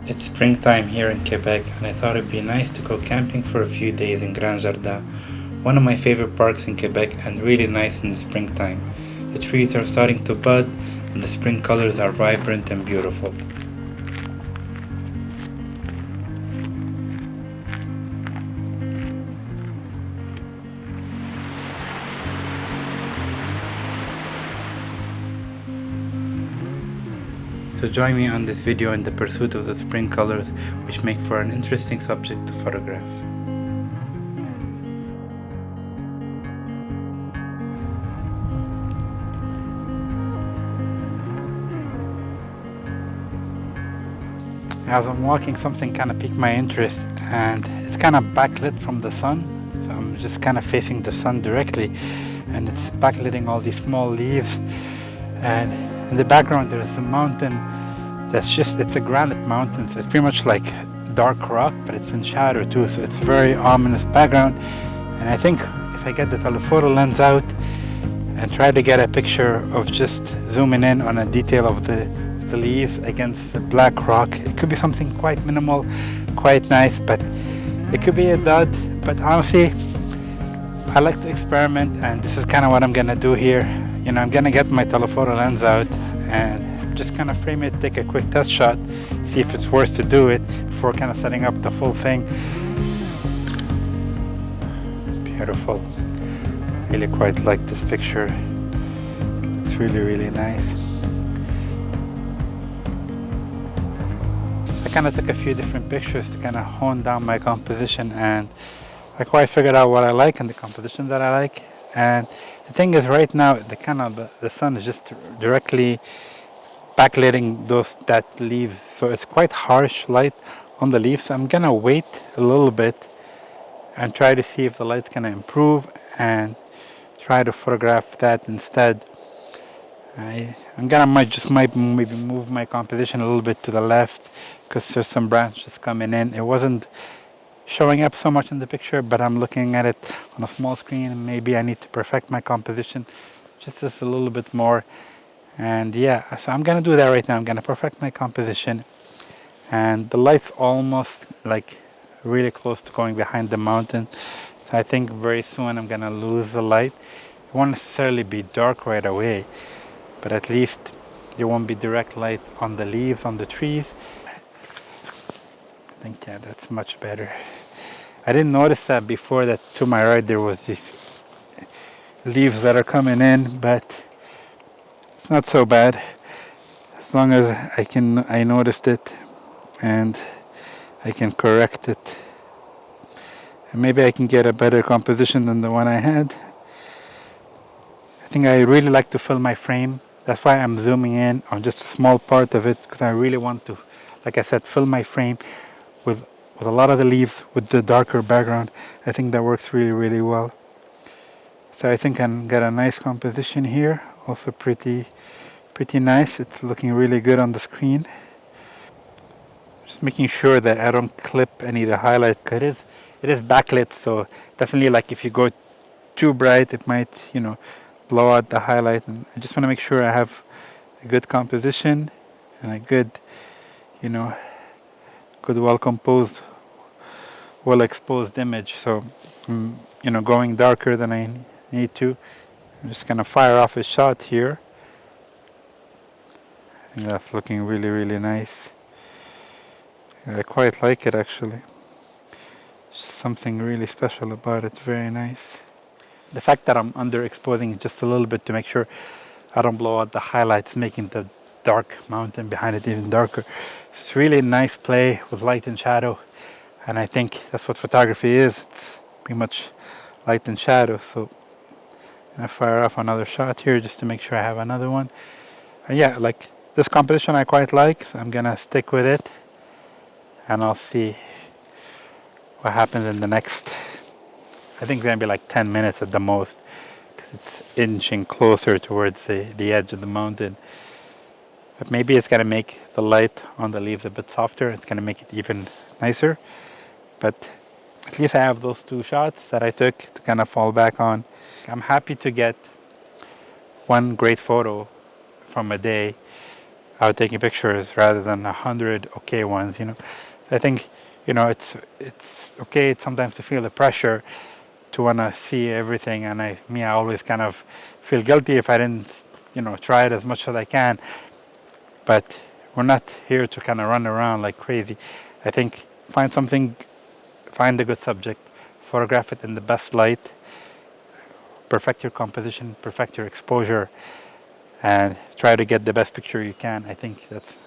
It's springtime here in Quebec, and I thought it'd be nice to go camping for a few days in Grands Jardins, one of my favorite parks in Quebec and really nice in the springtime. The trees are starting to bud and the spring colors are vibrant and beautiful. So join me on this video in the pursuit of the spring colors, which make for an interesting subject to photograph. As I'm walking, something kind of piqued my interest, and it's kind of backlit from the sun. So I'm just kind of facing the sun directly, and it's backlighting all these small leaves. And in the background there's a mountain it's a granite mountain, so it's pretty much like dark rock, but it's in shadow too, so it's very ominous background. And I think if I get the telephoto lens out and try to get a picture of just zooming in on a detail of the leaves against the black rock, it could be something quite minimal, quite nice, but it could be a dud. But honestly, I like to experiment, and this is kind of what I'm gonna do here. I'm gonna get my telephoto lens out and just kind of frame it, take a quick test shot, see if it's worth to do it before kind of setting up the full thing. Beautiful. Really quite like this picture. It's really, really nice. So I kind of took a few different pictures to kind of hone down my composition, and I quite figured out what I like and the composition that I like. And the thing is, right now the sun is just directly backlighting that leaves, so it's quite harsh light on the leaves. So I'm gonna wait a little bit and try to see if the light's gonna improve and try to photograph that instead. Might maybe move my composition a little bit to the left because there's some branches coming in. It wasn't showing up so much in the picture, but I'm looking at it on a small screen, and maybe I need to perfect my composition just a little bit more. And yeah, so I'm gonna do that right now. I'm gonna perfect my composition, and the light's almost like really close to going behind the mountain, so I think very soon I'm gonna lose the light. It won't necessarily be dark right away, but at least there won't be direct light on the leaves on the trees. I think, yeah, that's much better. I didn't notice that before, that to my right there was these leaves that are coming in, but it's not so bad as long as I noticed it and I can correct it, and maybe I can get a better composition than the one I had. I think I really like to fill my frame. That's why I'm zooming in on just a small part of it, because I really want to, like I said, fill my frame with a lot of the leaves with the darker background. I think that works really, really well. So I think I got a nice composition here, also pretty nice. It's looking really good on the screen. Just making sure that I don't clip any of the highlights, because it is backlit, so definitely, like, if you go too bright, it might blow out the highlight. And I just want to make sure I have a good composition and a good well composed, well exposed image. So going darker than I need to. I'm just gonna fire off a shot here. I think that's looking really, really nice. I quite like it, actually. Something really special about it. Very nice. The fact that I'm underexposing it just a little bit to make sure I don't blow out the highlights, making the dark mountain behind it even darker. It's really nice play with light and shadow, and I think that's what photography is. It's pretty much light and shadow. So I'm gonna fire off another shot here just to make sure I have another one. And yeah, like, this composition I quite like, so I'm gonna stick with it, and I'll see what happens in the next, I think it's gonna be like 10 minutes at the most, because it's inching closer towards the edge of the mountain. But maybe it's gonna make the light on the leaves a bit softer. It's gonna make it even nicer. But at least I have those two shots that I took to kind of fall back on. I'm happy to get one great photo from a day out taking pictures rather than 100 okay ones. I think it's okay sometimes to feel the pressure to want to see everything, and I always kind of feel guilty if I didn't try it as much as I can. But we're not here to kind of run around like crazy. I think find a good subject, photograph it in the best light, perfect your composition, perfect your exposure, and try to get the best picture you can. I think there's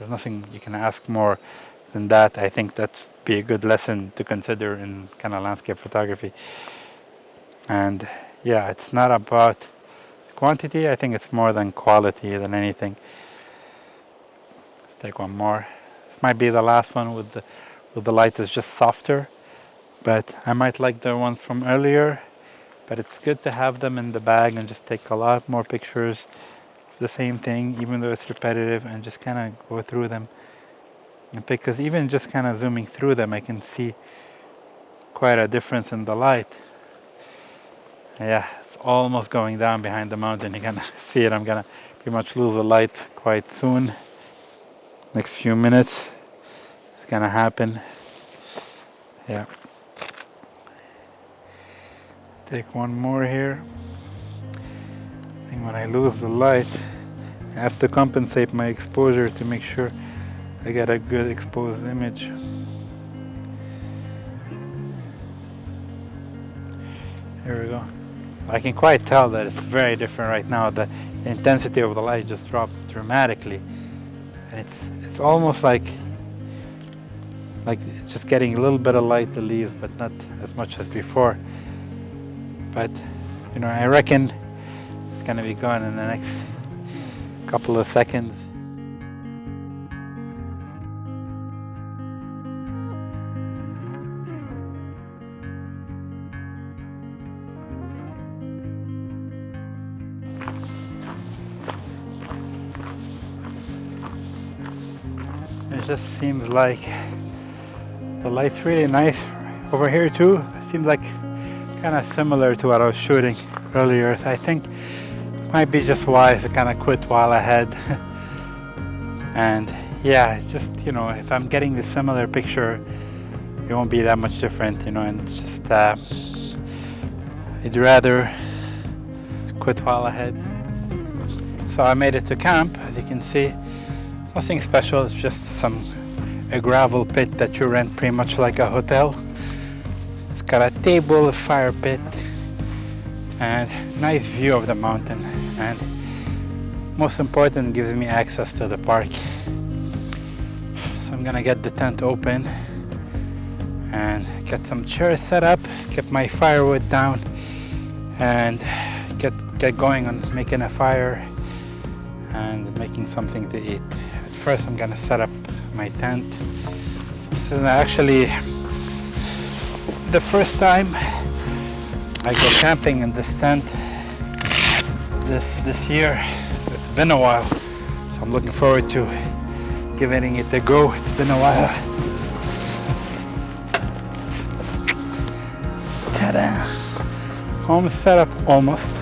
nothing you can ask more than that. I think that's be a good lesson to consider in kind of landscape photography. And yeah, it's not about quantity. I think it's more than quality than anything. Let's take one more. This might be the last one with the light is just softer, but I might like the ones from earlier. But it's good to have them in the bag and just take a lot more pictures of the same thing, even though it's repetitive, and just kind of go through them. And because even just kind of zooming through them, I can see quite a difference in the light. Yeah, it's almost going down behind the mountain. You can see it. I'm gonna pretty much lose the light quite soon. Next few minutes, it's gonna happen. Yeah. Take one more here. I think when I lose the light, I have to compensate my exposure to make sure I get a good exposed image. Here we go. I can quite tell that it's very different right now. The intensity of the light just dropped dramatically, and it's almost like just getting a little bit of light the leaves, but not as much as before. But I reckon it's gonna be gone in the next couple of seconds. It just seems like the light's really nice over here too. It seems like kind of similar to what I was shooting earlier. So I think it might be just wise to kind of quit while ahead. And yeah, just if I'm getting the similar picture, it won't be that much different, and just I'd rather quit while ahead. So I made it to camp. As you can see, nothing special. It's just a gravel pit that you rent pretty much like a hotel. It's got a table, a fire pit, and nice view of the mountain, and most important, gives me access to the park. So I'm gonna get the tent open and get some chairs set up, get my firewood down, and get going on making a fire and making something to eat. At first I'm gonna set up my tent. This is actually the first time I go camping in this tent this year. It's been a while, so I'm looking forward to giving it a go. It's been a while. Ta-da! Home set up almost.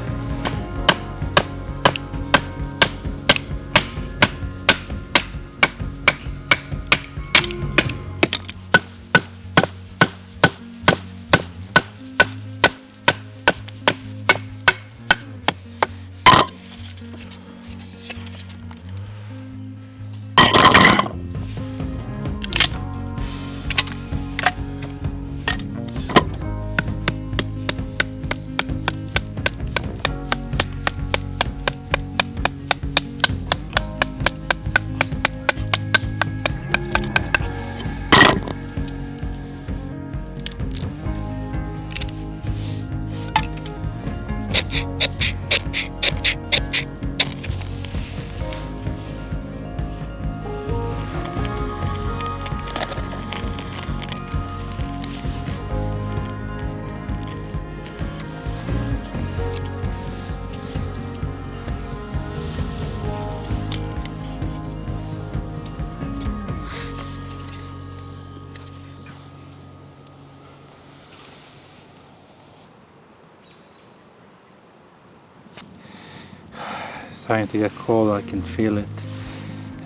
It's starting to get cold, I can feel it.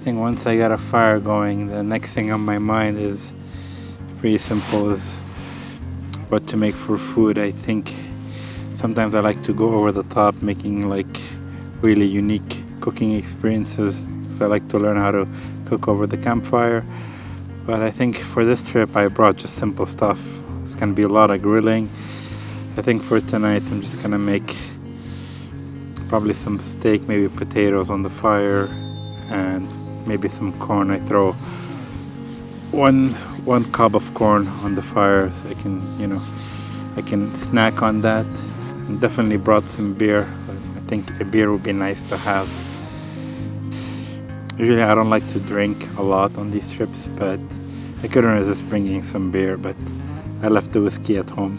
think once I got a fire going, the next thing on my mind is pretty simple, is what to make for food. I think sometimes I like to go over the top, making like really unique cooking experiences, because I like to learn how to cook over the campfire. But I think for this trip I brought just simple stuff. It's gonna be a lot of grilling. I think for tonight I'm just gonna make probably some steak, maybe potatoes on the fire, and maybe some corn. I throw one cob of corn on the fire so I can, I can snack on that. And definitely brought some beer. I think a beer would be nice to have. Usually I don't like to drink a lot on these trips, but I couldn't resist bringing some beer, but I left the whiskey at home.